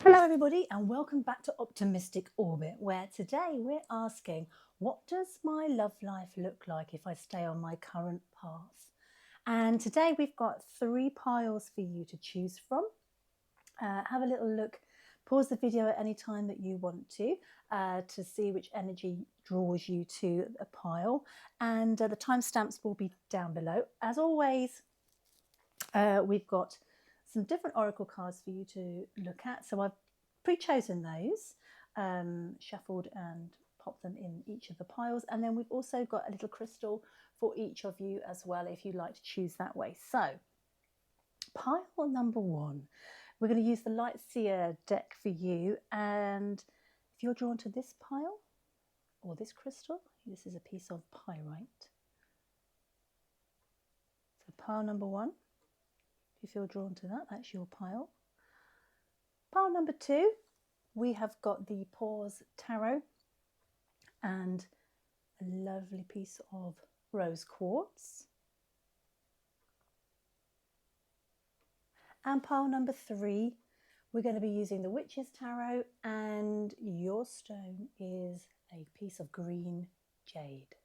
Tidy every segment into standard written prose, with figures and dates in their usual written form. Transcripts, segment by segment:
Hello, everybody, and welcome back to Optimistic Orbit, where today we're asking, what does my love life look like if I stay on my current path? And today we've got 3 piles for you to choose from. Have a little look, pause the video at any time that you want to see which energy draws you to a pile. And the timestamps will be down below. As always, we've got some different oracle cards for you to look at. So I've pre-chosen those, shuffled and popped them in each of the piles. And then we've also got a little crystal for each of you as well, if you'd like to choose that way. So pile number 1, we're going to use the Light Seer deck for you. And if you're drawn to this pile or this crystal, this is a piece of pyrite. So pile number 1. If you feel drawn to that, that's your pile. Pile number 2, we have got the Pause Tarot and a lovely piece of rose quartz. And pile number 3, we're going to be using the Witch's Tarot, and your stone is a piece of green jade.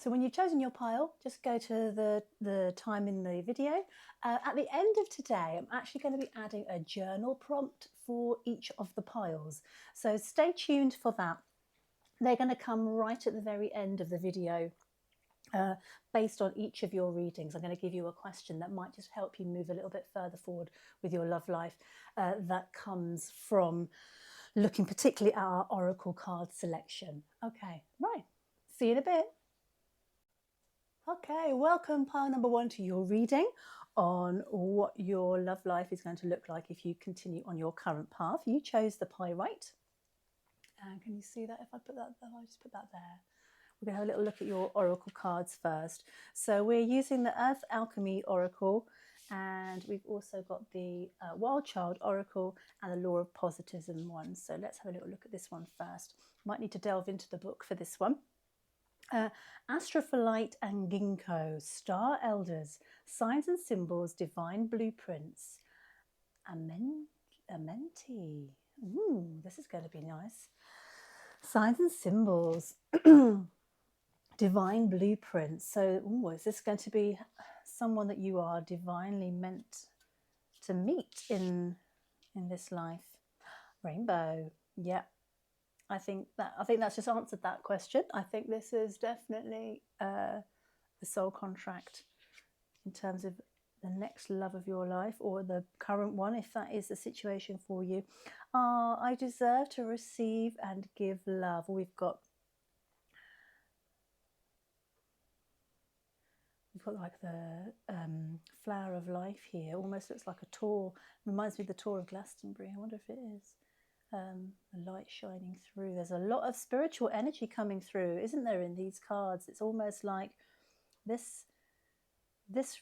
So when you've chosen your pile, just go to the time in the video. At the end of today, I'm actually going to be adding a journal prompt for each of the piles. So stay tuned for that. They're going to come right at the very end of the video. Based on each of your readings, I'm going to give you a question that might just help you move a little bit further forward with your love life. That comes from looking particularly at our oracle card selection. Okay, right. See you in a bit. Okay, welcome pile number 1 to your reading on what your love life is going to look like if you continue on your current path. You chose the pyrite. And can you see that if I put that there? I'll just put that there. We're going to have a little look at your oracle cards first. So we're using the Earth Alchemy Oracle, and we've also got the Wild Child Oracle and the Law of Positivism one. So let's have a little look at this one first. Might need to delve into the book for this one. Astrophyllite and Ginkgo, Star Elders, Signs and Symbols, Divine Blueprints, Amenti. Ooh, this is going to be nice. Signs and Symbols, Divine Blueprints. So, is this going to be someone that you are divinely meant to meet in this life? Rainbow. Yeah. I think that's just answered that question. I think this is definitely the soul contract in terms of the next love of your life, or the current one, if that is the situation for you. I deserve to receive and give love. We've got like the flower of life here. Almost looks like a tour. Reminds me of the tour of Glastonbury. I wonder if it is. The light shining through. There's a lot of spiritual energy coming through, isn't there, in these cards? It's almost like this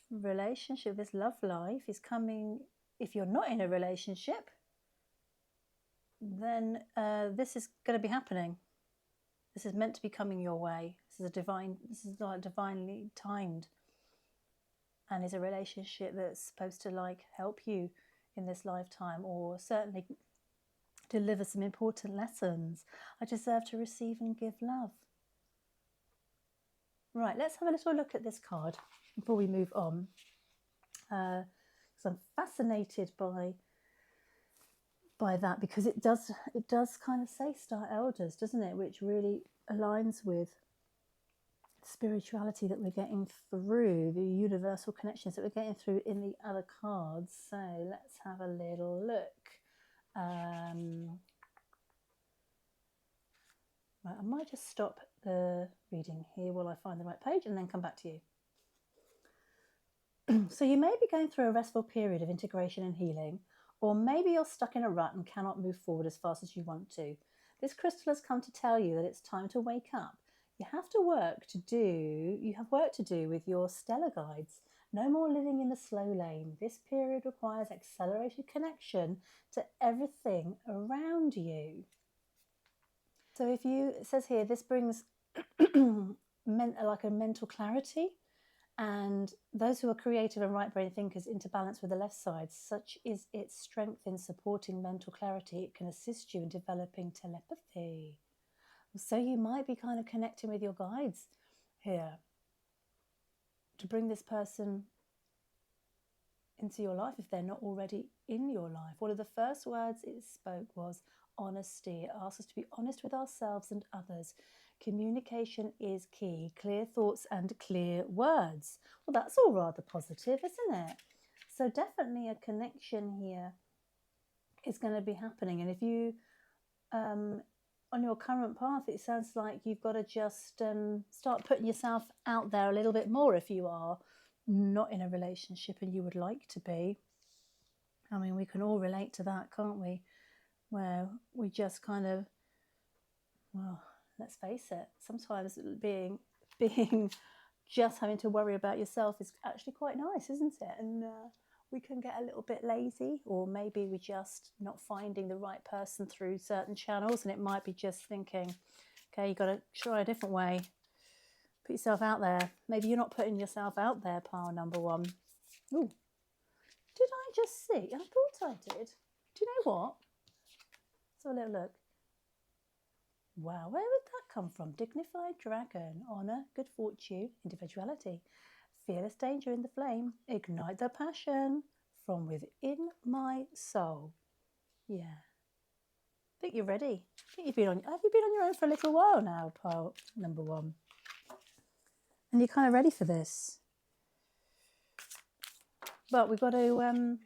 relationship, this love life is coming. If you're not in a relationship, then this is going to be happening. This is meant to be coming your way. This is like divinely timed, and is a relationship that's supposed to like help you in this lifetime, or certainly deliver some important lessons. I deserve to receive and give love. Right, let's have a little look at this card before we move on. Because I'm fascinated by that, because it does kind of say Star Elders, doesn't it? Which really aligns with the spirituality that we're getting through, the universal connections that we're getting through in the other cards. So let's have a little look. Right, I might just stop the reading here while I find the right page and then come back to you. So you may be going through a restful period of integration and healing, or maybe you're stuck in a rut and cannot move forward as fast as you want to. This crystal has come to tell you that it's time to wake up. You have work to do with your stellar guides. No more living in the slow lane. This period requires accelerated connection to everything around you. So it says here, this brings like a mental clarity And those who are creative and right-brain thinkers into balance with the left side, such is its strength in supporting mental clarity, it can assist you in developing telepathy. So you might be kind of connecting with your guides here to bring this person into your life if they're not already in your life. One of the first words it spoke was honesty. It asks us to be honest with ourselves and others. Communication is key. Clear thoughts and clear words. Well, that's all rather positive, isn't it? So definitely a connection here is going to be happening. And if you, on your current path, it sounds like you've got to just start putting yourself out there a little bit more if you are not in a relationship and you would like to be. I mean, we can all relate to that, can't we? Where we just kind of, well, let's face it, sometimes being just having to worry about yourself is actually quite nice, isn't it? And we can get a little bit lazy, or maybe we're just not finding the right person through certain channels, and it might be just thinking, okay, you've got to try a different way. Put yourself out there. Maybe you're not putting yourself out there, pile number one. Ooh, did I just see? I thought I did. Do you know what? Let's have a little look. Wow, where would that come from? Dignified dragon, honour, good fortune, individuality, fearless danger in the flame, ignite the passion from within my soul. Yeah, I think you're ready. I think have you been on your own for a little while now, pile number one? And you're kind of ready for this. But we've got to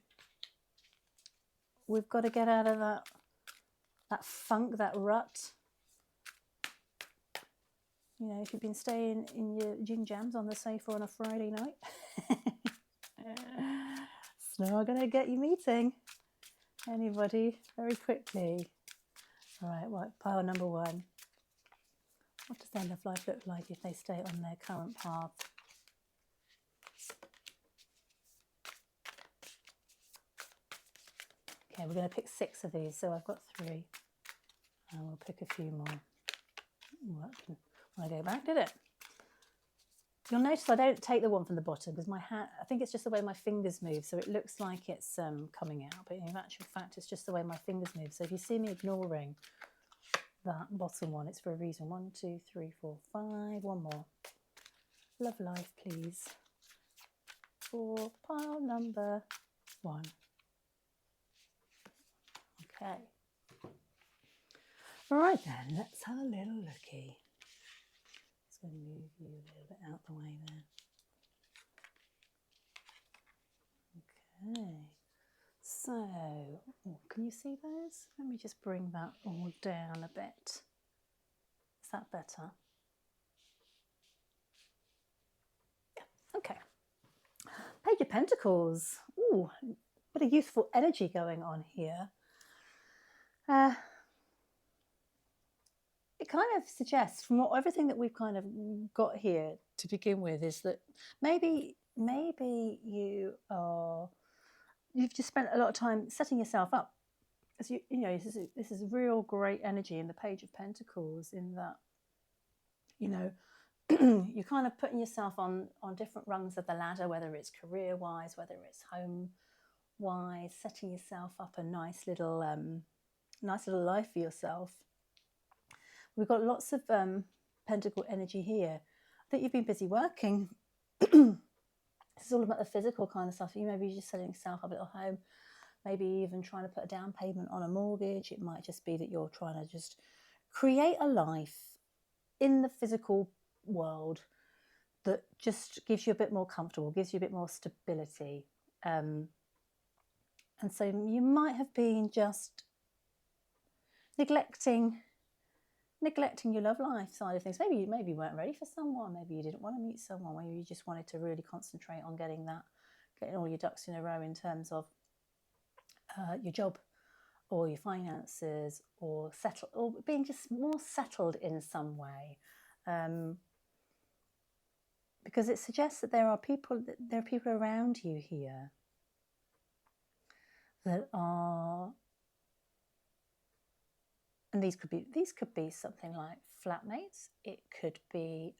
get out of that funk, that rut. You know, if you've been staying in your gin jams on the sofa on a Friday night, it's not going to get you meeting anybody very quickly. All right, pile number one. What does their love life look like if they stay on their current path? Okay, we're going to pick 6 of these, so I've got 3. And we'll pick a few more. When I go back, did it? You'll notice I don't take the one from the bottom because my hand, I think it's just the way my fingers move, so it looks like it's coming out, but in actual fact it's just the way my fingers move. So if you see me ignoring that bottom one, it's for a reason. 1, 2, 3, 4, 5. One more. Love life, please. For pile number 1. Okay. All right then, let's have a little looky. Just going to move you a little bit out the way there. Okay. So, can you see those? Let me just bring that all down a bit. Is that better? Yeah, okay. Page of Pentacles. Ooh, bit of youthful energy going on here. It kind of suggests, from everything that we've kind of got here to begin with, is that maybe you've just spent a lot of time setting yourself up. As you know, this is real great energy in the Page of Pentacles, in that, you know, you're kind of putting yourself on different rungs of the ladder, whether it's career-wise, whether it's home-wise, setting yourself up a nice little life for yourself. We've got lots of pentacle energy here. I think you've been busy working. This is all about the physical kind of stuff. You maybe you're just setting yourself up a little home, maybe even trying to put a down payment on a mortgage. It might just be that you're trying to just create a life in the physical world that just gives you a bit more comfortable, gives you a bit more stability. And so you might have been just neglecting your love life side of things. Maybe you weren't ready for someone. Maybe you didn't want to meet someone. Maybe you just wanted to really concentrate on getting all your ducks in a row in terms of your job or your finances, or being just more settled in some way. Because it suggests that there are people around you here that are and these could be something like flatmates. It could be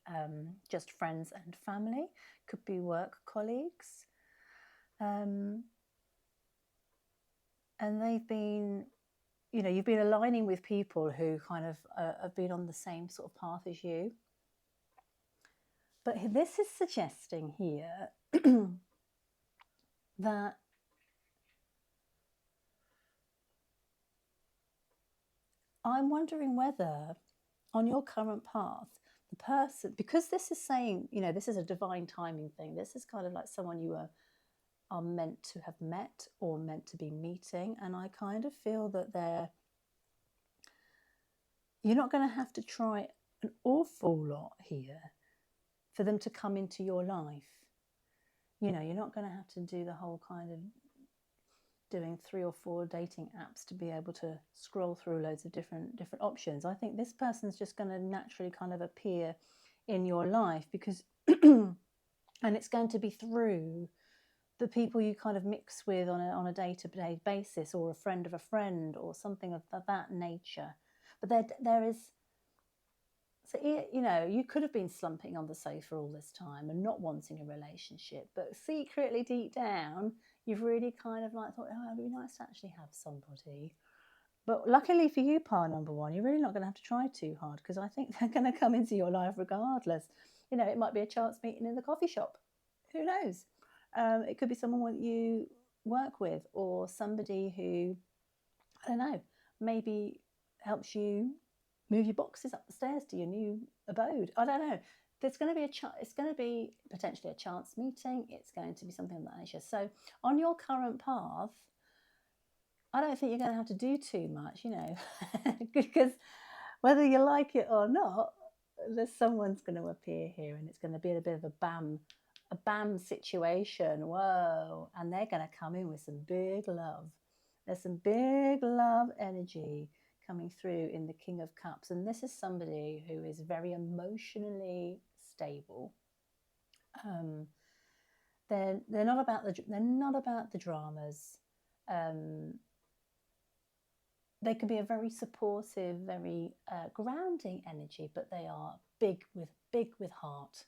just friends and family. Could be work colleagues, and they've been, you've been aligning with people who kind of have been on the same sort of path as you. But this is suggesting here that I'm wondering whether on your current path, the person, because this is saying, this is a divine timing thing. This is kind of like someone you are meant to have met or meant to be meeting. And I kind of feel that you're not going to have to try an awful lot here for them to come into your life. You're not going to have to do the whole kind of doing 3 or 4 dating apps to be able to scroll through loads of different options. I think this person's just going to naturally kind of appear in your life because and it's going to be through the people you kind of mix with on a day-to-day basis, or a friend of a friend, or something of that nature. But there is, so you could have been slumping on the sofa all this time and not wanting a relationship, but secretly deep down you've really kind of like thought, oh, it'd be nice to actually have somebody. But luckily for you, par number one, you're really not going to have to try too hard, because I think they're going to come into your life regardless. It might be a chance meeting in the coffee shop. Who knows? It could be someone that you work with, or somebody who, I don't know, maybe helps you move your boxes up the stairs to your new abode. I don't know. There's going to be it's going to be potentially a chance meeting. It's going to be something of that nature. So on your current path, I don't think you're going to have to do too much, because whether you like it or not, there's someone's going to appear here, and it's going to be a bit of a bam situation. Whoa. And they're going to come in with some big love. There's some big love energy coming through in the King of Cups. And this is somebody who is very emotionally stable. They're not about the dramas. They can be a very supportive, very grounding energy, but they are big with heart.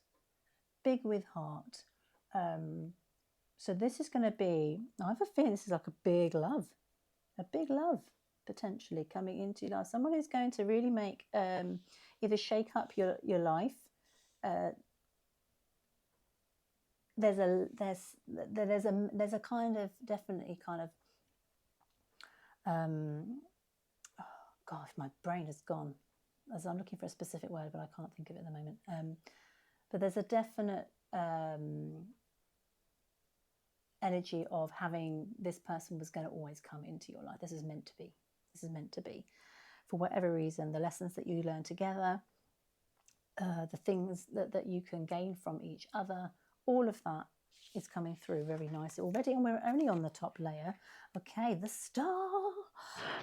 Big with heart. So this is going to be, I have a feeling this is like a big love potentially coming into your life. Someone who's going to really make either shake up your life. There's a kind of, definitely kind of, oh gosh, my brain has gone as I'm looking for a specific word, but I can't think of it at the moment. But there's a definite energy of having this person was going to always come into your life. This is meant to be. This is meant to be. For whatever reason, the lessons that you learn together, the things that you can gain from each other, all of that is coming through very nicely already. And we're only on the top layer. Okay, the star.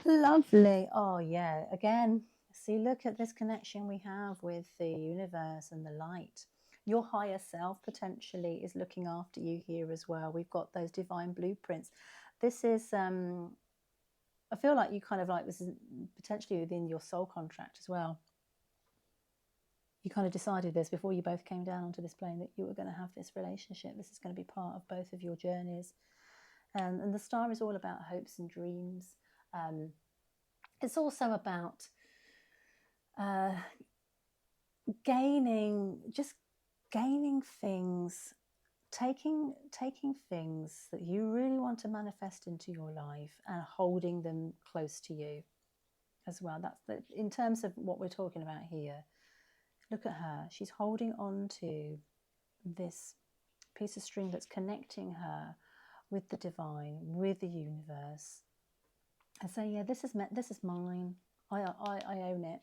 Lovely. Oh, yeah. Again, see, look at this connection we have with the universe and the light. Your higher self potentially is looking after you here as well. We've got those divine blueprints. This is, I feel like you kind of like, this is potentially within your soul contract as well. You kind of decided this before you both came down onto this plane, that you were going to have this relationship. This is going to be part of both of your journeys. And the star is all about hopes and dreams. It's also about gaining things, taking things that you really want to manifest into your life and holding them close to you as well. That's in terms of what we're talking about here. Look at her. She's holding on to this piece of string that's connecting her with the divine, with the universe. And so, yeah, this is mine. I own it,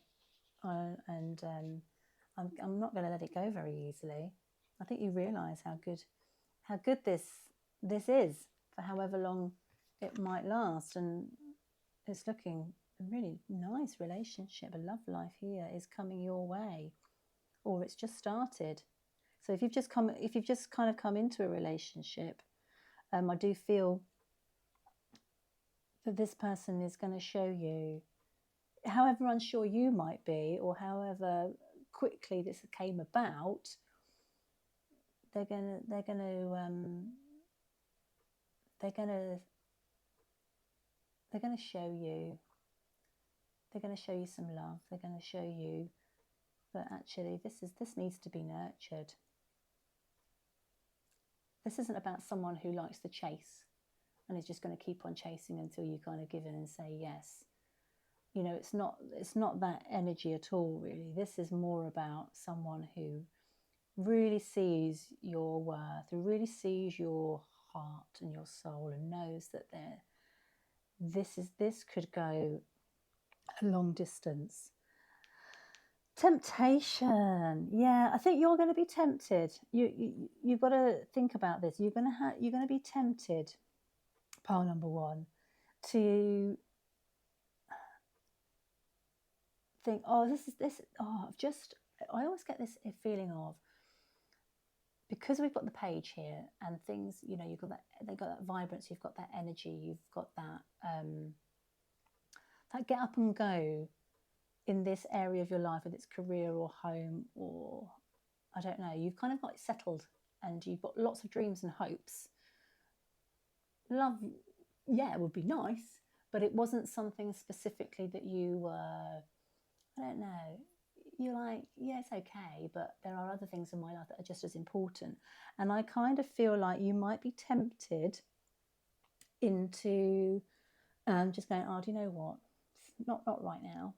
and I'm not going to let it go very easily. I think you realise how good this is for however long it might last, and it's looking a really nice relationship. A love life here is coming your way, or it's just started. So if you've just kind of come into a relationship, I do feel that this person is going to show you however unsure you might be, or however quickly this came about, they're gonna they're gonna they're gonna they're gonna show you. They're going to show you some love. They're going to show you that actually this needs to be nurtured. This isn't about someone who likes to chase and is just going to keep on chasing until you kind of give in and say yes. You know, it's not that energy at all, really. This is more about someone who really sees your worth, who really sees your heart and your soul, and knows that this could go a long distance. Temptation, yeah, I think you're going to be tempted. You've got to think about this. You're going to be tempted, pile number one, to think, oh, this. Oh, I always get this feeling of, because we've got the page here and things, you know, they've got that vibrance, you've got that energy, you've got that get up and go in this area of your life, whether it's career or home or I don't know, you've kind of got settled and you've got lots of dreams and hopes. Love, yeah, it would be nice, but it wasn't something specifically that you were, I don't know, you're like, yeah, it's okay, but there are other things in my life that are just as important. And I kind of feel like you might be tempted into just going, oh, do you know what? Not right now.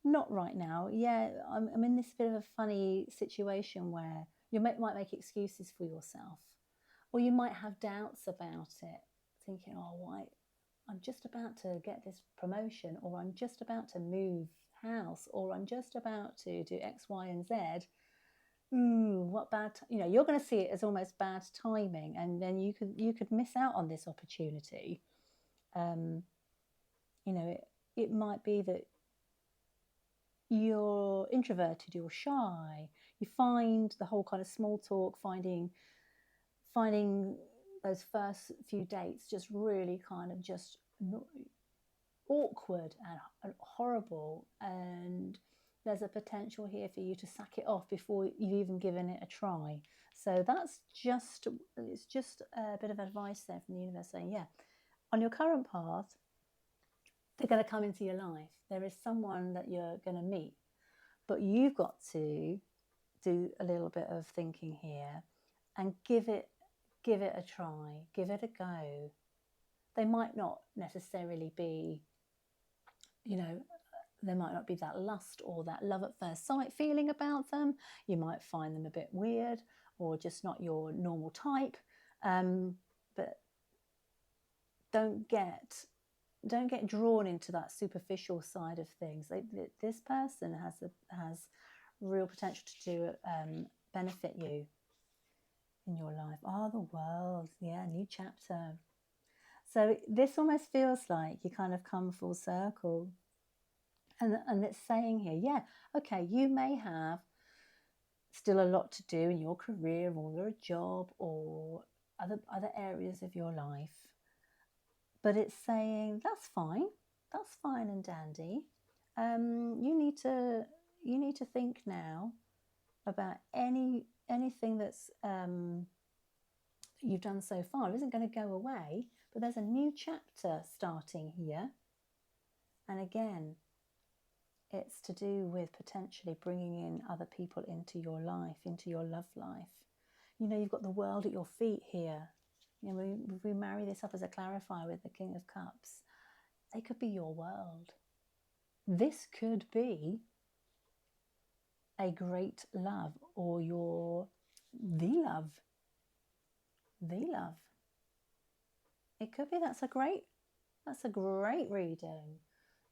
Not right now. Yeah, I'm in this bit of a funny situation where you might make excuses for yourself, or you might have doubts about it, thinking, oh, why? I'm just about to get this promotion, or I'm just about to move house, or I'm just about to do X, Y, and Z. What bad? You know, you're going to see it as almost bad timing, and then you could miss out on this opportunity. You know, it might be that you're introverted, you're shy, you find the whole kind of small talk, finding those first few dates just really kind of just awkward and horrible, and there's a potential here for you to sack it off before you've even given it a try. So it's just a bit of advice there from the universe saying, yeah, on your current path, they're going to come into your life. There is someone that you're going to meet, but you've got to do a little bit of thinking here and give it a try, give it a go. They might not necessarily be, you know, there might not be that lust or that love at first sight feeling about them. You might find them a bit weird or just not your normal type. But don't get drawn into that superficial side of things. This person has real potential to benefit you in your life. Oh, the world, yeah, new chapter. So this almost feels like you kind of come full circle, and it's saying here, yeah, okay, you may have still a lot to do in your career or your job or other areas of your life, but it's saying that's fine and dandy. You need to think now about anything that's you've done so far. It isn't going to go away, but there's a new chapter starting here. And again, it's to do with potentially bringing in other people into your life, into your love life. You know, you've got the world at your feet here. You know, we marry this up as a clarifier with the King of Cups. They could be your world. This could be a great love, or the love. It could be. That's a great reading.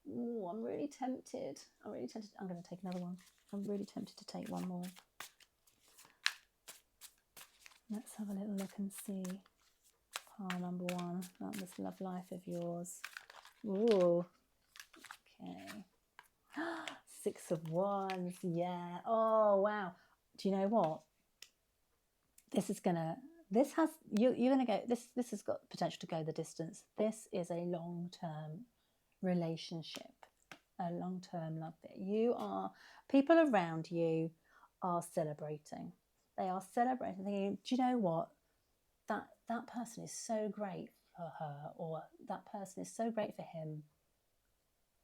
Ooh, I'm really tempted. I'm going to take another one. I'm really tempted to take one more. Let's have a little look and see. Pile number one, about this love life of yours. Ooh, okay. Six of Wands, yeah. Oh, wow. Do you know what? You're going to go, this has got potential to go the distance. This is a long-term relationship. a long-term love that you are, people around you are celebrating. They are celebrating, thinking, do you know what? That person is so great for her, or that person is so great for him.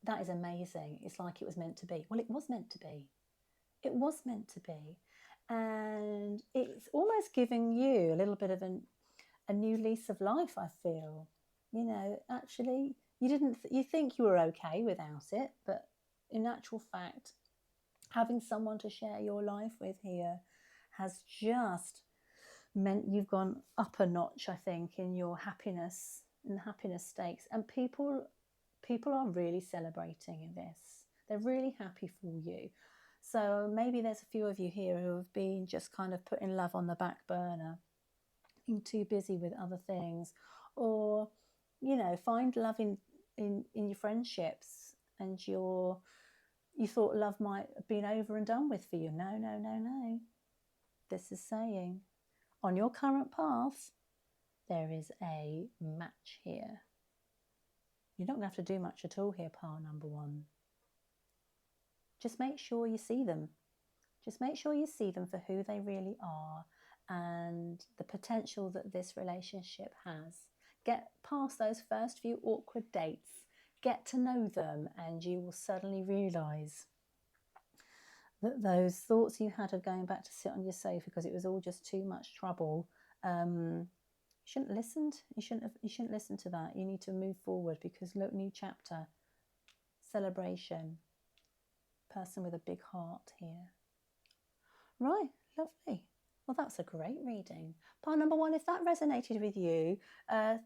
That is amazing. It's like it was meant to be. Well, it was meant to be. It was meant to be. And it's almost giving you a little bit of a new lease of life, I feel. You know, actually, you think you were okay without it, but in actual fact, having someone to share your life with here has just meant you've gone up a notch, I think, in your happiness, in the happiness stakes. And people are really celebrating in this. They're really happy for you. So maybe there's a few of you here who have been just kind of putting love on the back burner, being too busy with other things, or, you know, find love in your friendships, and you thought love might have been over and done with for you. No, no, no, no. This is saying, on your current path, there is a match here. You're not going to have to do much at all here, pile number one. Just make sure you see them. Just make sure you see them for who they really are and the potential that this relationship has. Get past those first few awkward dates. Get to know them, and you will suddenly realise that those thoughts you had of going back to sit on your sofa because it was all just too much trouble, you shouldn't have listened. You shouldn't listen to that. You need to move forward, because look, new chapter, celebration, person with a big heart here. Right, lovely. Well, that's a great reading. Pile number one, if that resonated with you,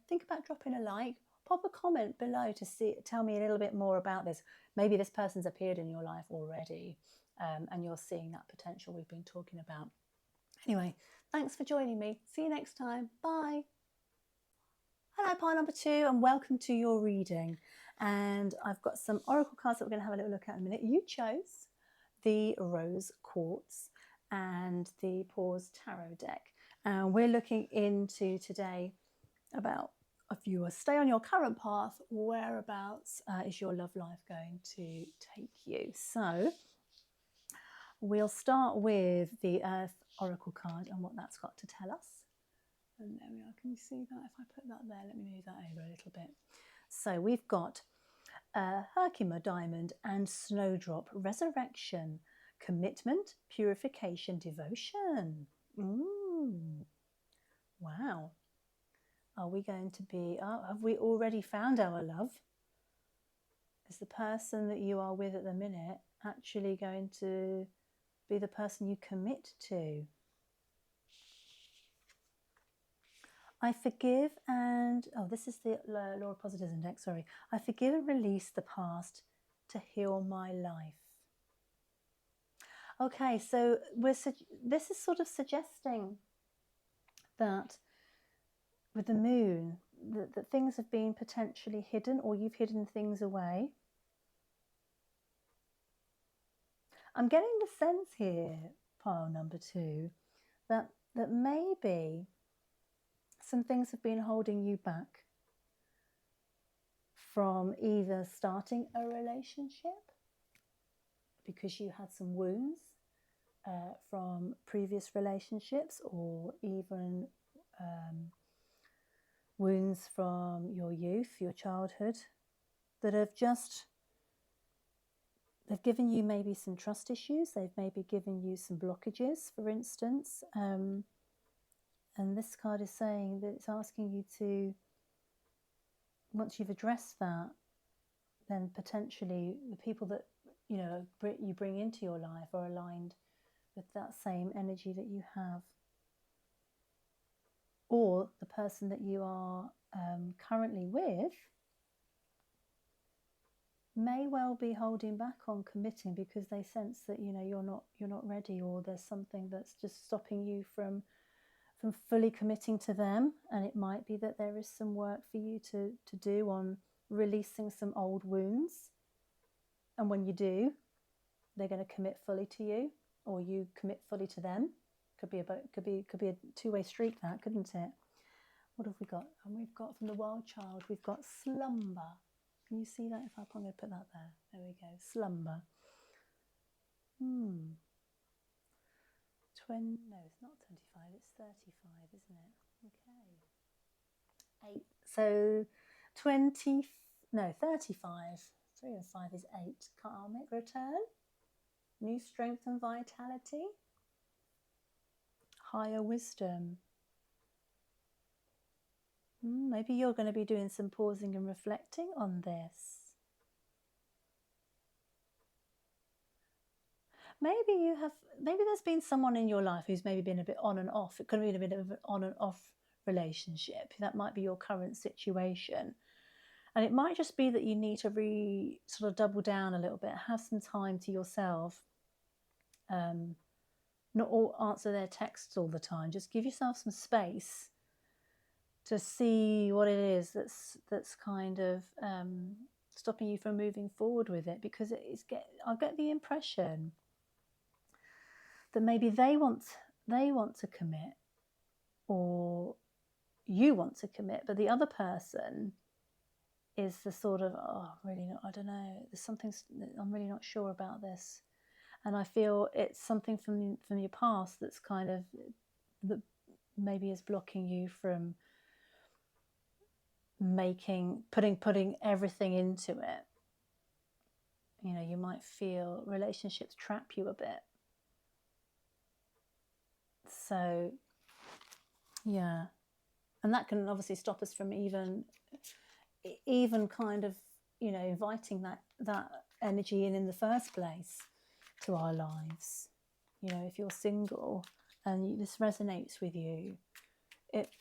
think about dropping a like. Pop a comment below to tell me a little bit more about this. Maybe this person's appeared in your life already, and you're seeing that potential we've been talking about. Anyway, thanks for joining me. See you next time. Bye. Hello, pile number two, and welcome to your reading. And I've got some oracle cards that we're going to have a little look at in a minute. You chose the Rose Quartz and the Pause Tarot deck. And we're looking into today about a viewer. Stay on your current path. Whereabouts is your love life going to take you? So we'll start with the Earth Oracle card and what that's got to tell us. And there we are. Can you see that? If I put that there, let me move that over a little bit. So we've got Herkimer Diamond and Snowdrop, Resurrection, Commitment, Purification, Devotion. Wow. Are we going to be, have we already found our love? Is the person that you are with at the minute actually going to be the person you commit to? I forgive and, this is the Law of Positivism deck, sorry. I forgive and release the past to heal my life. Okay, so this is sort of suggesting that with the moon, that things have been potentially hidden, or you've hidden things away. I'm getting the sense here, pile number two, that maybe some things have been holding you back from either starting a relationship because you had some wounds from previous relationships, or even wounds from your youth, your childhood, that have they've given you maybe some trust issues. They've maybe given you some blockages, for instance. And this card is saying that it's asking you to, once you've addressed that, then potentially the people that you bring into your life are aligned with that same energy that you have. Or the person that you are currently with may well be holding back on committing because they sense that you're not ready, or there's something that's just stopping you from fully committing to them. And it might be that there is some work for you to do on releasing some old wounds, and when you do, they're going to commit fully to you, or you commit fully to them. Could be a two-way street, that, couldn't it? What have we got? And we've got from the Wild Child, we've got slumber. Can you see that? If I'm going to put that there. There we go. Slumber. No, it's not 25. It's 35, isn't it? Okay. 8. So 20. No, 35. 3 and 5 is 8. Karmic return. New strength and vitality. Higher wisdom. Maybe you're going to be doing some pausing and reflecting on this. Maybe there's been someone in your life who's maybe been a bit on and off. It could have been a bit of an on and off relationship. That might be your current situation. And it might just be that you need to sort of double down a little bit, have some time to yourself. Not all answer their texts all the time. Just give yourself some space to see what it is that's kind of stopping you from moving forward with it, because I get the impression that maybe they want to commit, or you want to commit, but the other person is the sort of, really not, I don't know, there's something, I'm really not sure about this. And I feel it's something from your past that's kind of, that maybe is blocking you from putting everything into it. You know, you might feel relationships trap you a bit. So, yeah. And that can obviously stop us from even kind of, you know, inviting that energy in the first place to our lives. You know, if you're single and this resonates with you,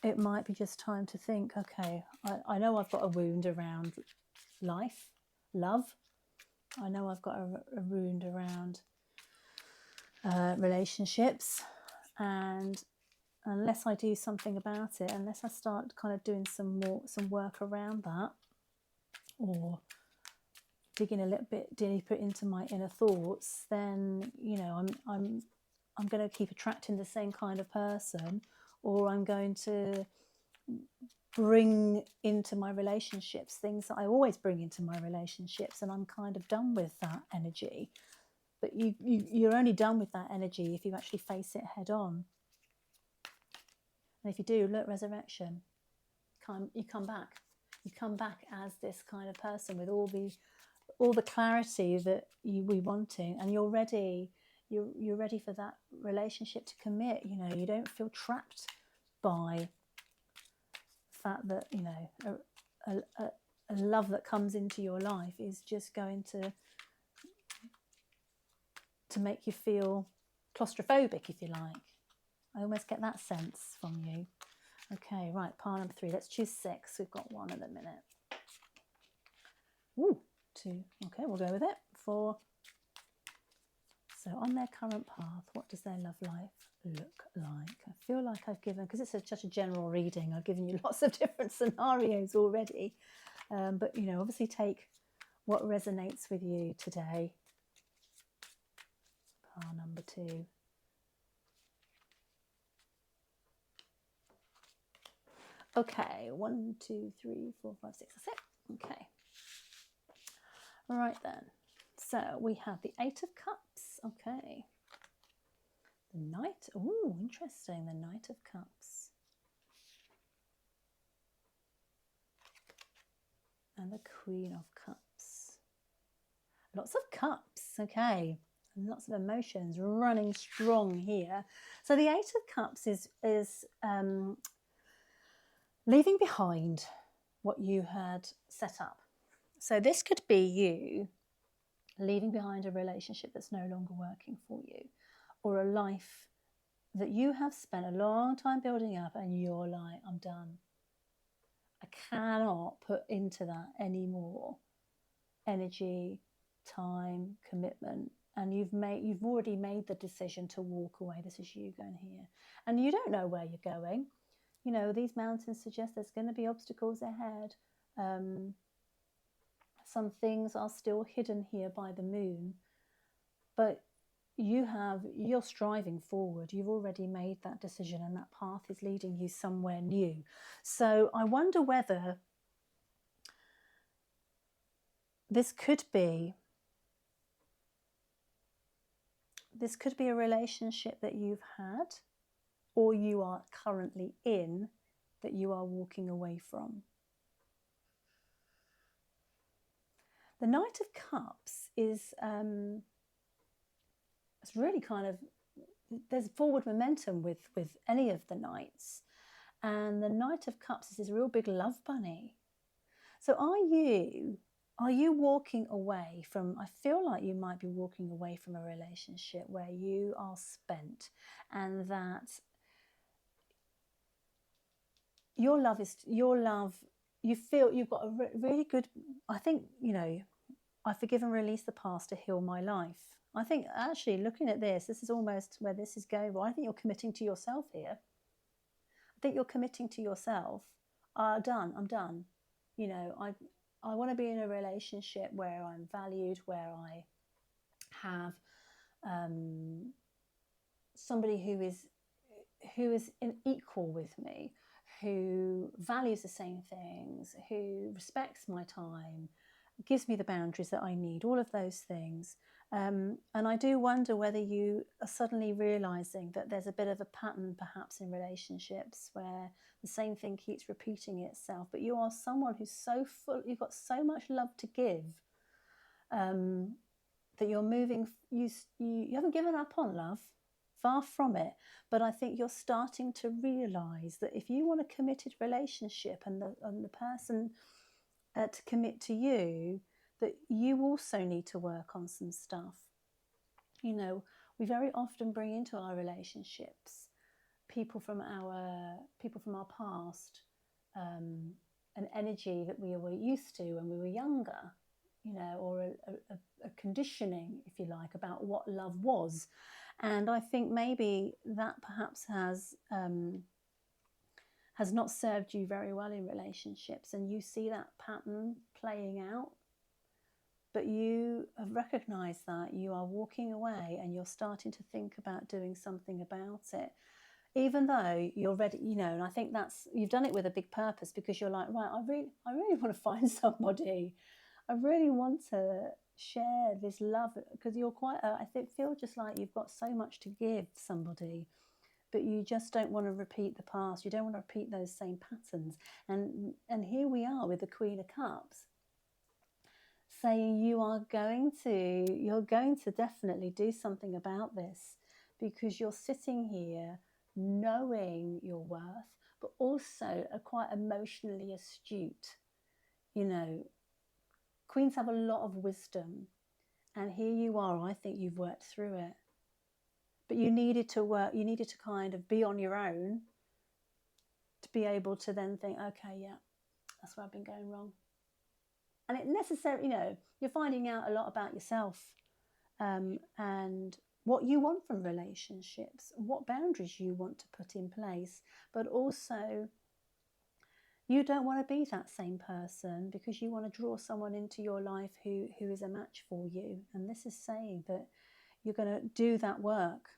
it might be just time to think, okay, I know I've got a wound around love. I know I've got a wound around relationships, and unless I do something about it, unless I start kind of doing some work around that, or digging a little bit deeper into my inner thoughts, then, you know, I'm going to keep attracting the same kind of person, or I'm going to bring into my relationships things that I always bring into my relationships, and I'm kind of done with that energy. But you're only done with that energy if you actually face it head on. And if you do, look, resurrection. You come back as this kind of person with all the clarity that we're wanting, and you're ready. You're ready for that relationship to commit. You know, you don't feel trapped by the fact that, you know, a love that comes into your life is just going to make you feel claustrophobic, if you like. I almost get that sense from you. Okay, right, pile number 3. Let's choose 6. We've got 1 at the minute. Ooh, 2. Okay, we'll go with it. 4. So on their current path, what does their love life look like? I feel like I've given, because it's such a general reading, I've given you lots of different scenarios already. But, you know, obviously take what resonates with you today. Pile number 2. Okay, 1, 2, 3, 4, 5, 6. That's it. Okay. All right then. So we have the 8 of Cups. Okay. The Knight. Oh, interesting. The Knight of Cups. And the Queen of Cups. Lots of cups. Okay. And lots of emotions running strong here. So the 8 of Cups is leaving behind what you had set up. So this could be you leaving behind a relationship that's no longer working for you, or a life that you have spent a long time building up and you're like, I'm done. I cannot put into that any more energy, time, commitment. And you've already made the decision to walk away. This is you going here. And you don't know where you're going. You know, these mountains suggest there's going to be obstacles ahead. Some things are still hidden here by the moon, but you're striving forward. You've already made that decision, and that path is leading you somewhere new. So I wonder whether this could be a relationship that you've had or you are currently in that you are walking away from. The Knight of Cups is it's really kind of, there's forward momentum with any of the knights, and the Knight of Cups is this real big love bunny. So are you walking away from, I feel like you might be walking away from a relationship where you are spent, and that your love, you feel you've got a really good, I think, you know, I forgive and release the past to heal my life. I think actually looking at this is almost where this is going. Well, I think you're committing to yourself here. I think you're committing to yourself. I'm done. You know, I want to be in a relationship where I'm valued, where I have somebody who is equal with me, who values the same things, who respects my time, gives me the boundaries that I need, all of those things. And I do wonder whether you are suddenly realizing that there's a bit of a pattern perhaps in relationships where the same thing keeps repeating itself, but you are someone who's so full, you've got so much love to give, that you're moving, you haven't given up on love, far from it, but I think you're starting to realize that if you want a committed relationship and the person to commit to you, that you also need to work on some stuff. You know, we very often bring into our relationships people from our past, an energy that we were used to when we were younger, you know, or a conditioning, if you like, about what love was. And I think maybe that perhaps has not served you very well in relationships, and you see that pattern playing out, but you have recognized that you are walking away and you're starting to think about doing something about it, even though you're ready, you know. And I think that's, you've done it with a big purpose, because you're like, right, I really want to find somebody. I really want to share this love, because you're quite I feel just like you've got so much to give somebody, but you just don't want to repeat the past. You don't want to repeat those same patterns. And here we are with the Queen of Cups saying you're going to definitely do something about this, because you're sitting here knowing your worth, but also are quite emotionally astute. You know, queens have a lot of wisdom, and here you are. I think you've worked through it, but you needed to kind of be on your own to be able to then think, okay, yeah, that's where I've been going wrong. And it necessarily, you know, you're finding out a lot about yourself, and what you want from relationships, what boundaries you want to put in place, but also you don't want to be that same person, because you want to draw someone into your life who is a match for you. And this is saying that you're going to do that work.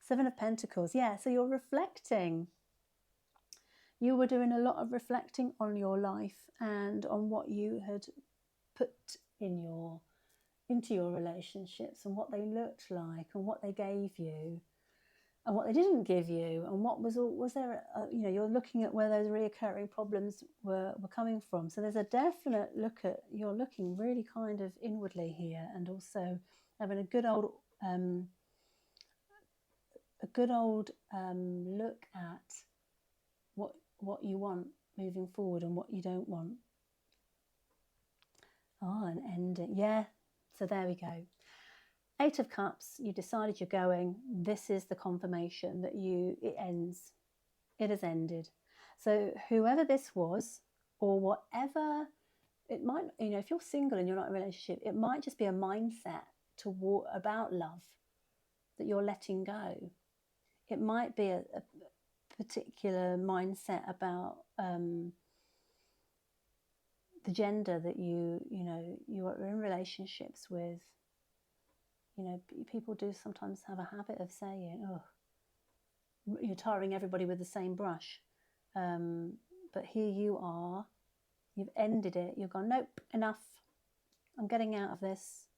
Seven of Pentacles, yeah, so you're reflecting. You were doing a lot of reflecting on your life and on what you had put into your relationships, and what they looked like, and what they gave you, and what they didn't give you, and what was there. You know, you're looking at where those reoccurring problems were coming from. So there's a definite look at, you're looking really kind of inwardly here, and also having a good old look at what you want moving forward and what you don't want. Oh, an ending. Yeah, so there we go. 8 of Cups, you decided you're going. This is the confirmation that it ends. It has ended. So whoever this was, or whatever, it might, you know, if you're single and you're not in a relationship, it might just be a mindset about love that you're letting go. It might be a particular mindset about the gender that you are in relationships with. You know, people do sometimes have a habit of saying, oh, you're tarring everybody with the same brush. But here you are, You've ended it. You've gone, nope, enough. I'm getting out of this.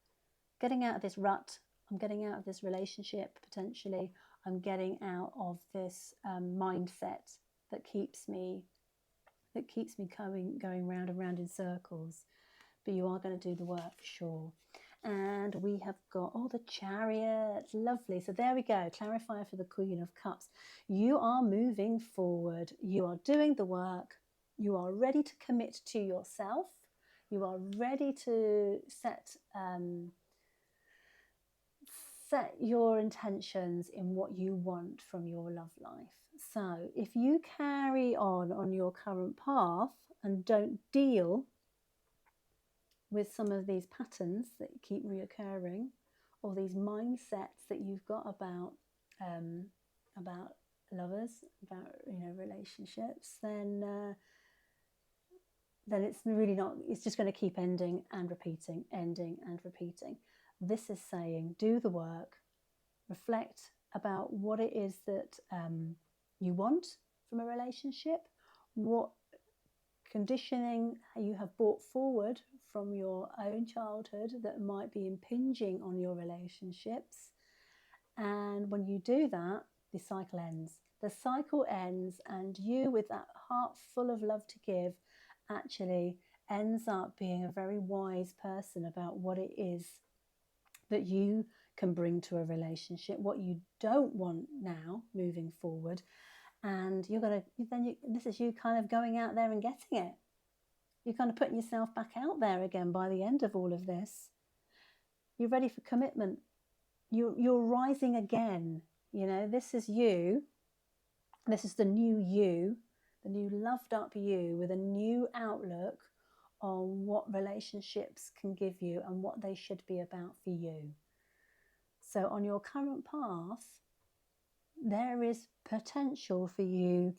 Getting out of this rut. I'm getting out of this relationship, potentially. I'm getting out of this mindset that keeps me going round and round in circles. But you are going to do the work for sure. And we have got, oh, the Chariot. Lovely. So there we go. Clarifier for the Queen of Cups. You are moving forward. You are doing the work. You are ready to commit to yourself. You are ready to set your intentions in what you want from your love life. So if you carry on your current path and don't deal with some of these patterns that keep reoccurring, or these mindsets that you've got about lovers, about relationships, then it's really not. It's just going to keep ending and repeating, ending and repeating. This is saying, do the work, reflect about what it is that you want from a relationship, what conditioning you have brought forward from your own childhood that might be impinging on your relationships. And when you do that, the cycle ends. The cycle ends, and you, with that heart full of love to give, actually ends up being a very wise person about what it is that you can bring to a relationship, what you don't want now moving forward. And this is you kind of going out there and getting it. You're kind of putting yourself back out there again by the end of all of this. You're ready for commitment. You're rising again. This is you. This is the new you, the new loved up you with a new outlook on what relationships can give you and what they should be about for you. So on your current path, there is potential for you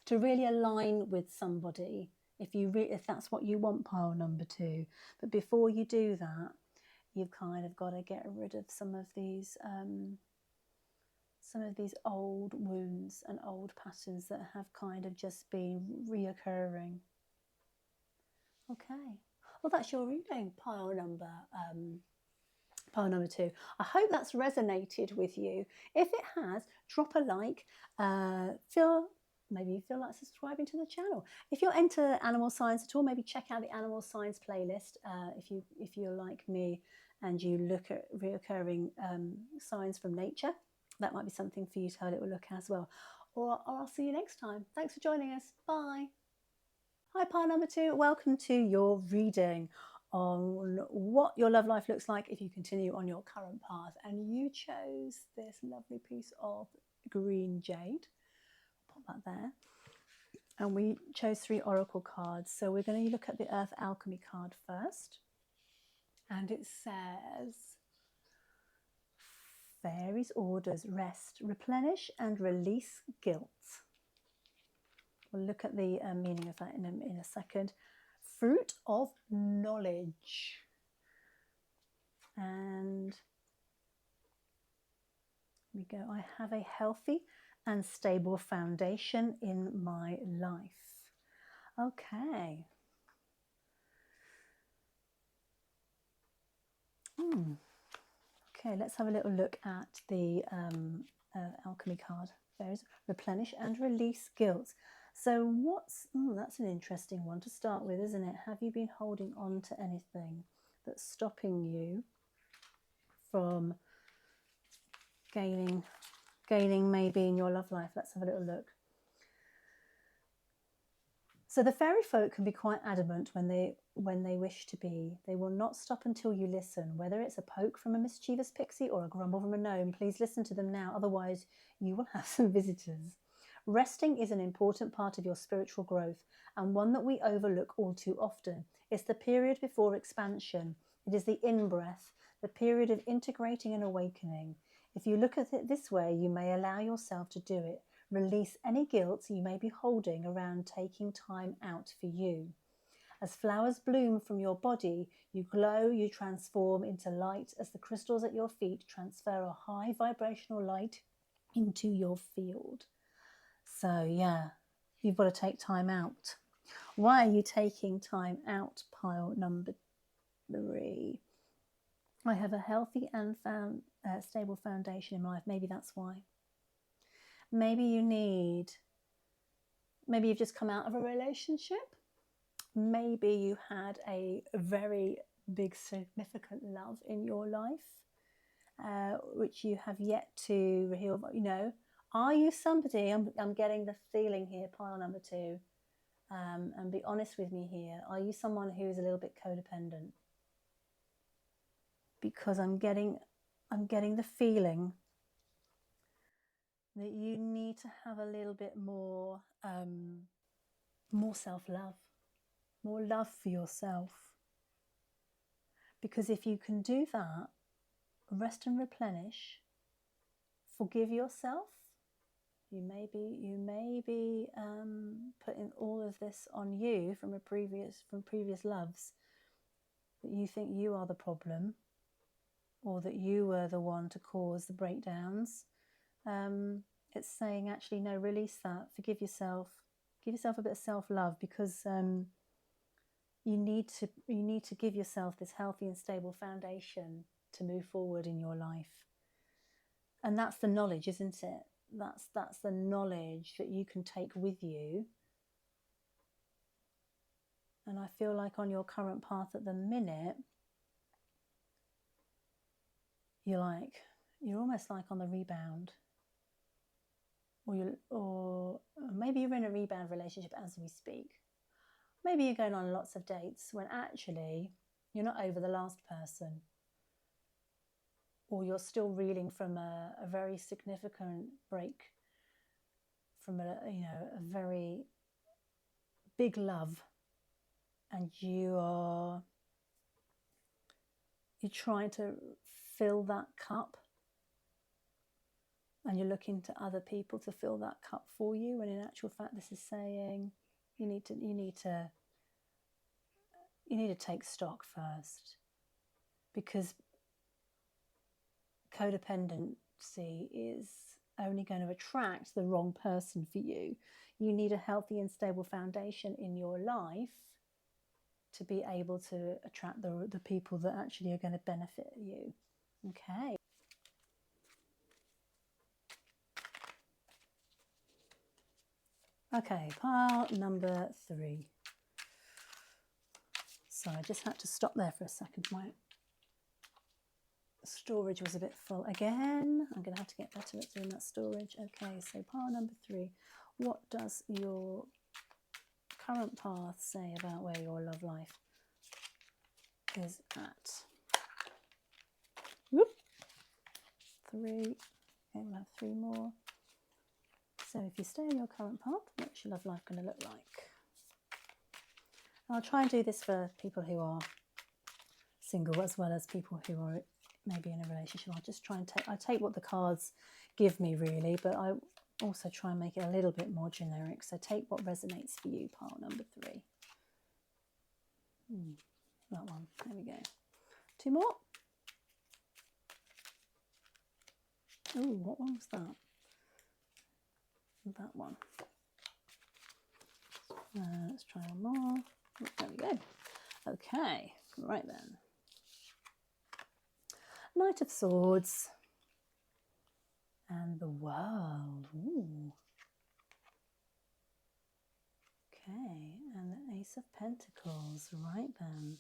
to really align with somebody if that's what you want, pile number 2. But before you do that, you've kind of got to get rid of some of these old wounds and old patterns that have kind of just been reoccurring. Okay, well, that's your reading, pile number 2. I hope that's resonated with you. If it has, drop a like. Maybe you feel like subscribing to the channel. If you're into animal science at all, maybe check out the animal science playlist. If you're like me and you look at reoccurring signs from nature, that might be something for you to have a little look at as well. Or I'll see you next time. Thanks for joining us. Bye. Hi, pile number 2. Welcome to your reading on what your love life looks like if you continue on your current path. And you chose this lovely piece of green jade. Pop that there. And we chose 3 oracle cards. So we're going to look at the Earth Alchemy card first. And it says, Fairies' orders: rest, replenish and release guilt. We'll look at the meaning of that in a second. Fruit of knowledge. And we go, I have a healthy and stable foundation in my life. Okay. Okay, let's have a little look at the alchemy card. There's replenish and release guilt. So that's an interesting one to start with, isn't it? Have you been holding on to anything that's stopping you from gaining maybe in your love life? Let's have a little look. So the fairy folk can be quite adamant when they wish to be. They will not stop until you listen. Whether it's a poke from a mischievous pixie or a grumble from a gnome, please listen to them now, otherwise you will have some visitors. Resting is an important part of your spiritual growth, and one that we overlook all too often. It's the period before expansion. It is the in-breath, the period of integrating and awakening. If you look at it this way, you may allow yourself to do it. Release any guilt you may be holding around taking time out for you. As flowers bloom from your body, you glow, you transform into light as the crystals at your feet transfer a high vibrational light into your field. So yeah, you've got to take time out. Why are you taking time out? Pile number 3. I have a healthy and stable foundation in my life. Maybe that's why. Maybe you've just come out of a relationship. Maybe you had a very big significant love in your life, which you have yet to heal. You know, are you somebody, I'm getting the feeling here, pile number 2, and be honest with me here, are you someone who is a little bit codependent? Because I'm getting the feeling that you need to have a little bit more self-love, more love for yourself. Because if you can do that, rest and replenish, forgive yourself. You may be putting all of this on you from previous loves, that you think you are the problem, or that you were the one to cause the breakdowns. It's saying, actually, no, release that, forgive yourself, give yourself a bit of self-love, because you need to give yourself this healthy and stable foundation to move forward in your life. And that's the knowledge, isn't it? That's the knowledge that you can take with you. And I feel like on your current path at the minute, you're almost like on the rebound, or maybe you're in a rebound relationship as we speak. Maybe you're going on lots of dates when actually you're not over the last person, or you're still reeling from a very significant break from a very big love, and you're trying to fill that cup, and you're looking to other people to fill that cup for you, when in actual fact this is saying you need to take stock first, because codependency is only going to attract the wrong person for you. You need a healthy and stable foundation in your life to be able to attract the people that actually are going to benefit you. Okay. Okay, pile number 3. So I just had to stop there for a second. My storage was a bit full again. I'm going to have to get better at doing that storage. Okay, so pile number 3. What does your current path say about where your love life is at? Whoop. 3. Okay, we'll have 3 more. So if you stay on your current path, what's your love life going to look like? I'll try and do this for people who are single as well as people who are maybe in a relationship. I'll just try and take what the cards give me, really, but I also try and make it a little bit more generic. So take what resonates for you, pile number 3. That one. There we go. 2 more. Oh, what one was that? That one. Let's try one more. There we go. Okay, right then. Knight of Swords and the World. Ooh. Okay, and the Ace of Pentacles. Right then.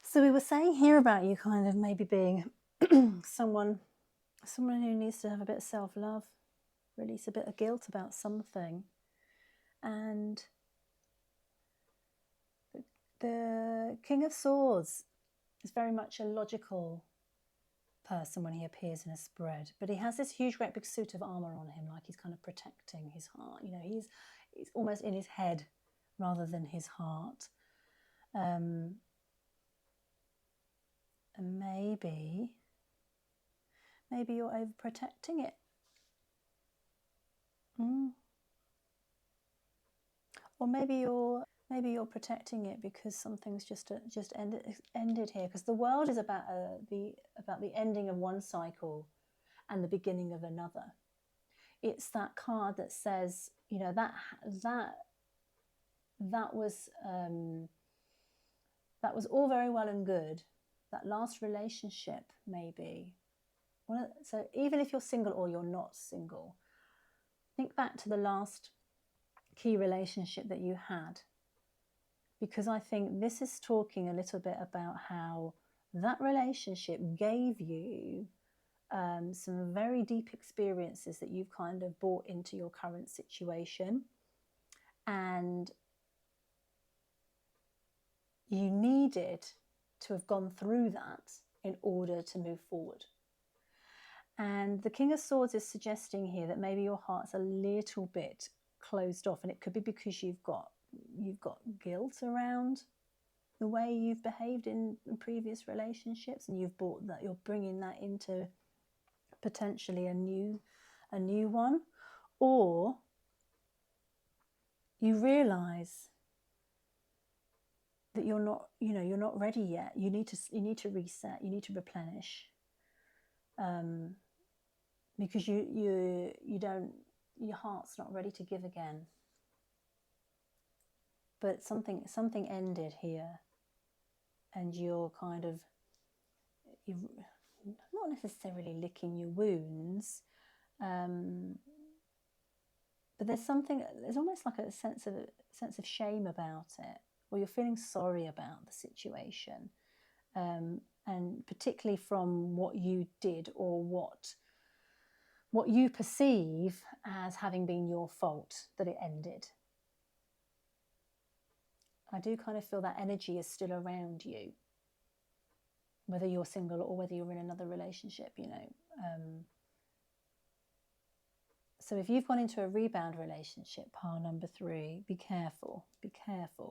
So we were saying here about you kind of maybe being someone who needs to have a bit of self-love, release a bit of guilt about something. And the King of Swords is very much a logical person when he appears in a spread, but he has this huge great big suit of armor on him, like he's kind of protecting his heart. You know, he's almost in his head rather than his heart. And maybe you're overprotecting it. Or maybe you're protecting it because something's just ended here. Because the World is about the ending of one cycle and the beginning of another. It's that card that says, you know, that that was all very well and good. That last relationship, maybe. So even if you're single or you're not single, think back to the last key relationship that you had, because I think this is talking a little bit about how that relationship gave you some very deep experiences that you've kind of brought into your current situation, and you needed to have gone through that in order to move forward. And the King of Swords is suggesting here that maybe your heart's a little bit closed off, and it could be because you've got guilt around the way you've behaved in previous relationships, and you've brought that, you're bringing that into potentially a new one, or you realize that you're not ready yet. You need to reset, you need to replenish, because you don't, your heart's not ready to give again. But something ended here, and you're not necessarily licking your wounds, but there's almost like a sense of shame about it, or you're feeling sorry about the situation, and particularly from what you did, or what you perceive as having been your fault that it ended. I do kind of feel that energy is still around you, whether you're single or whether you're in another relationship, So if you've gone into a rebound relationship, pile number 3, be careful,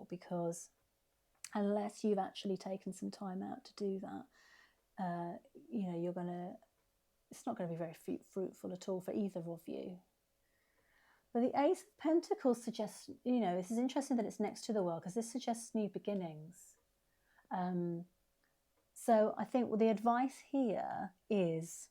because unless you've actually taken some time out to do that, it's not going to be very fruitful at all for either of you. But the Ace of Pentacles suggests, this is interesting that it's next to the World, because this suggests new beginnings. So I think the advice here is,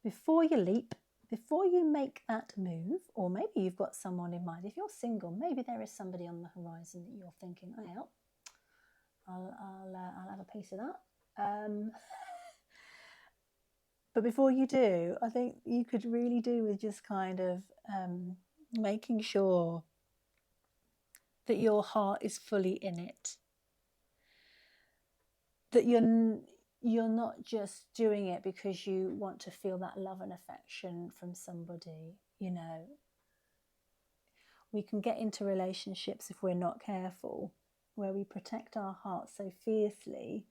before you leap, before you make that move, or maybe you've got someone in mind. If you're single, maybe there is somebody on the horizon that you're thinking, oh, I'll have a piece of that. But before you do, I think you could really do with just kind of making sure that your heart is fully in it, that you're not just doing it because you want to feel that love and affection from somebody. We can get into relationships, if we're not careful, where we protect our hearts so fiercely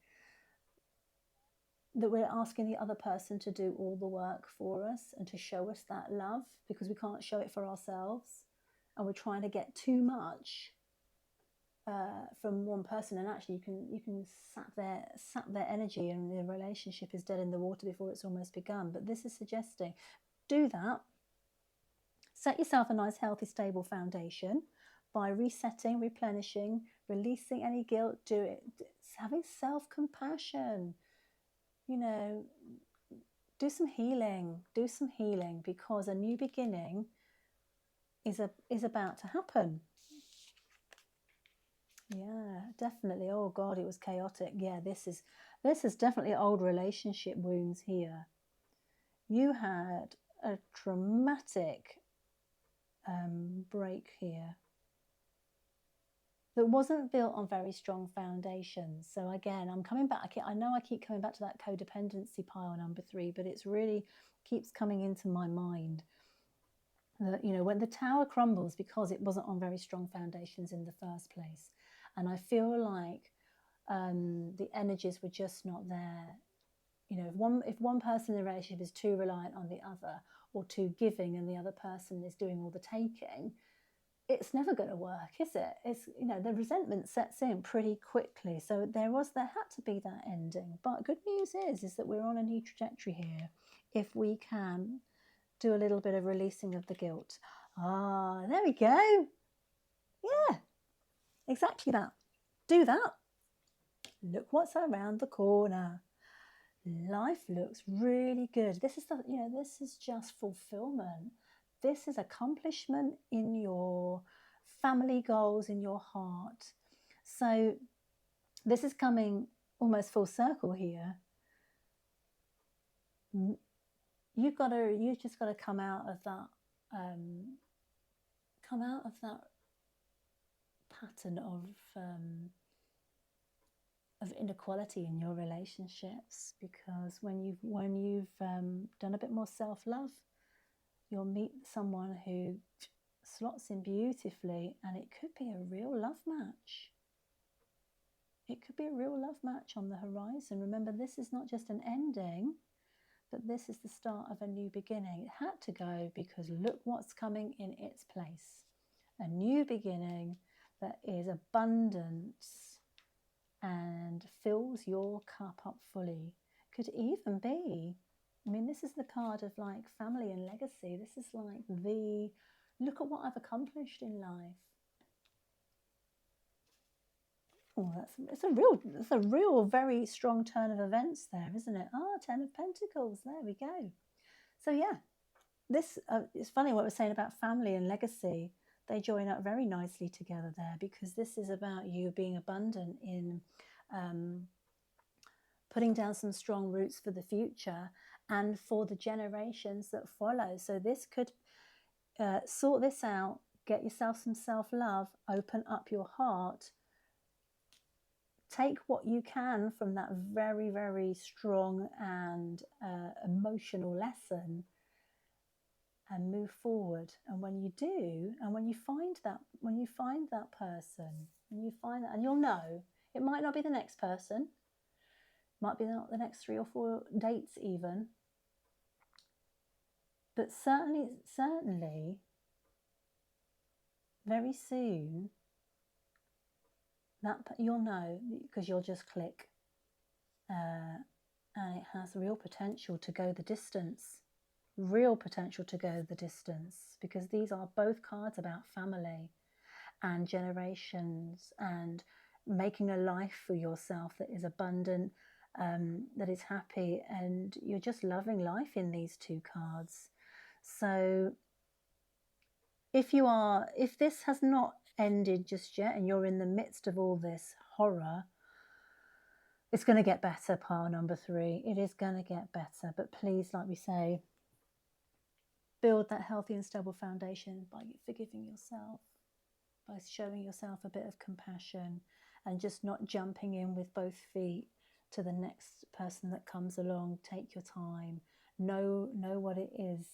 that we're asking the other person to do all the work for us and to show us that love, because we can't show it for ourselves, and we're trying to get too much from one person, and actually you can sap their energy, and the relationship is dead in the water before it's almost begun. But this is suggesting, do that. Set yourself a nice, healthy, stable foundation by resetting, replenishing, releasing any guilt. Do it. It's having self-compassion. Do some healing, because a new beginning is about to happen. Yeah, definitely. Oh God, it was chaotic. Yeah, this is definitely old relationship wounds here. You had a traumatic break here that wasn't built on very strong foundations. So again, I'm coming back. I know I keep coming back to that codependency pile number 3, but it's really keeps coming into my mind that, when the tower crumbles, because it wasn't on very strong foundations in the first place. And I feel like the energies were just not there. If one person in the relationship is too reliant on the other, or too giving, and the other person is doing all the taking, it's never going to work, is it? It's the resentment sets in pretty quickly. So there had to be that ending. But good news is that we're on a new trajectory here, if we can do a little bit of releasing of the guilt. There we go. Yeah, exactly that. Do that. Look what's around the corner. Life looks really good. This is just fulfillment. This is accomplishment in your family goals in your heart. So this is coming almost full circle here. You just got to come out of that pattern of inequality in your relationships, because when you've done a bit more self-love, you'll meet someone who slots in beautifully, and it could be a real love match. It could be a real love match on the horizon. Remember, this is not just an ending, but this is the start of a new beginning. It had to go because look what's coming in its place. A new beginning that is abundance and fills your cup up fully. Could even be, I mean, this is the card of like family and legacy. This is like the, look at what I've accomplished in life. Oh, it's a real very strong turn of events there, isn't it? Ah, 10 of Pentacles, there we go. So yeah, this it's funny what we're saying about family and legacy. They join up very nicely together there, because this is about you being abundant in putting down some strong roots for the future and for the generations that follow. So this could sort this out, get yourself some self-love, open up your heart, take what you can from that very, very strong and emotional lesson and move forward. And when you do, and when you find that person, and you'll know, it might not be the next person, might be not the next 3 or 4 dates even, but certainly very soon, that you'll know, because you'll just click, and it has real potential to go the distance. Real potential to go the distance, because these are both cards about family and generations and making a life for yourself that is abundant, that is happy, and you're just loving life in these 2 cards. So if this has not ended just yet and you're in the midst of all this horror, it's going to get better, pile number 3. It is going to get better, but please, like we say, build that healthy and stable foundation by forgiving yourself, by showing yourself a bit of compassion, and just not jumping in with both feet to the next person that comes along. Take your time. Know what it is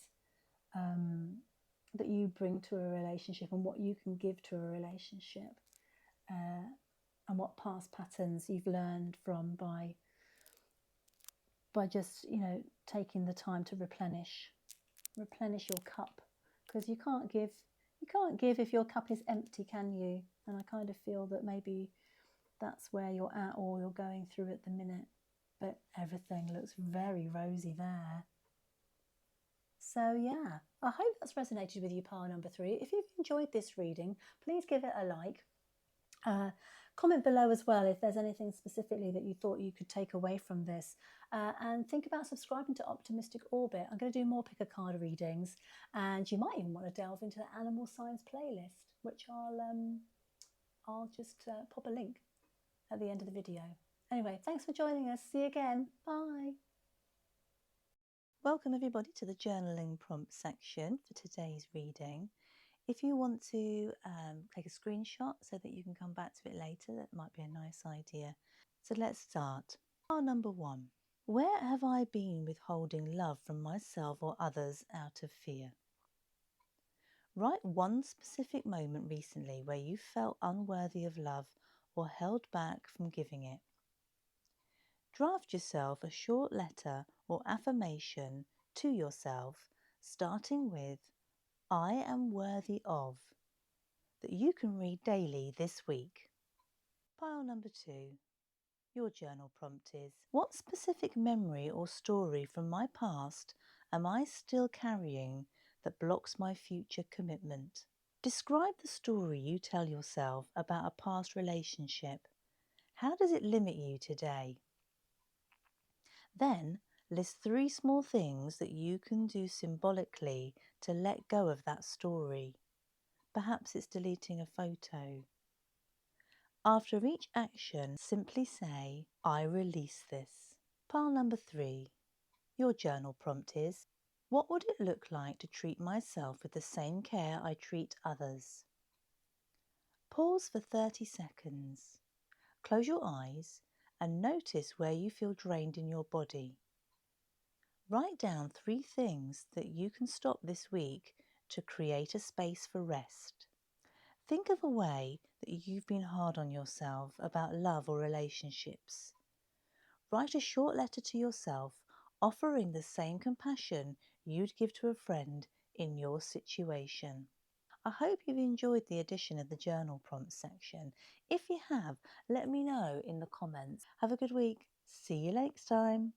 that you bring to a relationship and what you can give to a relationship, and what past patterns you've learned from by just, taking the time to replenish your cup, because you can't give if your cup is empty, can you? And I kind of feel that maybe that's where you're at, or you're going through at the minute, but everything looks very rosy there. So yeah, I hope that's resonated with you, pile number 3. If you've enjoyed this reading, please give it a like. Comment below as well if there's anything specifically that you thought you could take away from this, and think about subscribing to Optimistic Orbit. I'm going to do more pick a card readings, and you might even want to delve into the animal signs playlist, which I'll just pop a link at the end of the video. Anyway, thanks for joining us. See you again. Bye. Welcome everybody to the journaling prompt section for today's reading. If you want to take a screenshot so that you can come back to it later, that might be a nice idea. So let's start. Pile number 1. Where have I been withholding love from myself or others out of fear? Write one specific moment recently where you felt unworthy of love or held back from giving it. Draft yourself a short letter or affirmation to yourself, starting with I am worthy of, that you can read daily this week. Pile number 2. Your journal prompt is, what specific memory or story from my past am I still carrying that blocks my future commitment? Describe the story you tell yourself about a past relationship. How does it limit you today? Then list 3 small things that you can do symbolically to let go of that story. Perhaps it's deleting a photo. After each action, simply say, I release this. Pile number 3. Your journal prompt is, what would it look like to treat myself with the same care I treat others? Pause for 30 seconds. Close your eyes and notice where you feel drained in your body. Write down 3 things that you can stop this week to create a space for rest. Think of a way that you've been hard on yourself about love or relationships. Write a short letter to yourself offering the same compassion you'd give to a friend in your situation. I hope you've enjoyed the addition of the journal prompts section. If you have, let me know in the comments. Have a good week. See you next time.